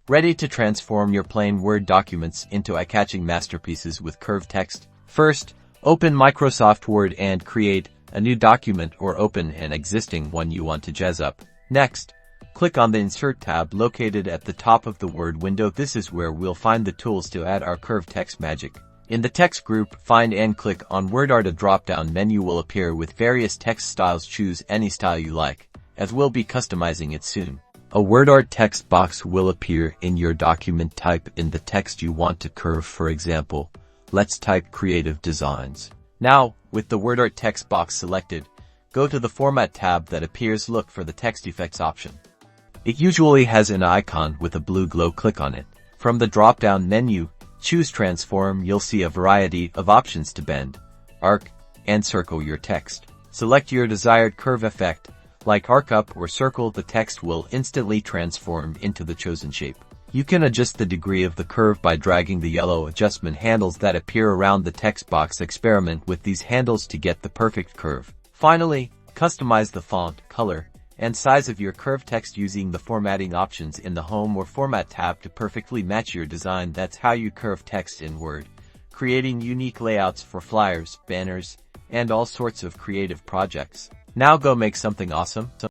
Ready to transform your plain Word documents into eye-catching masterpieces with curved text? First, open Microsoft Word and create a new document or open an existing one you want to jazz up. Next, click on the Insert tab located at the top of the Word window. This is where we'll find the tools to add our curved text magic. In the text group, find and click on WordArt. A drop-down menu will appear with various text styles. Choose any style you like, as we'll be customizing it soon. A WordArt text box will appear in your document. Type in the text you want to curve. For example, let's type creative designs. Now, with the WordArt text box selected, go to the Format tab that appears. Look for the Text Effects option. It usually has an icon with a blue glow. Click on it. From the drop-down menu, choose Transform. You'll see a variety of options to bend, arc, and circle your text. Select your desired curve effect, like arc up or circle. The text will instantly transform into the chosen shape. You can adjust the degree of the curve by dragging the yellow adjustment handles that appear around the text box. Experiment with these handles to get the perfect curve. Finally, customize the font, color, and size of your curved text using the formatting options in the Home or Format tab to perfectly match your design. That's how you curve text in Word, creating unique layouts for flyers, banners, and all sorts of creative projects. Now go make something awesome.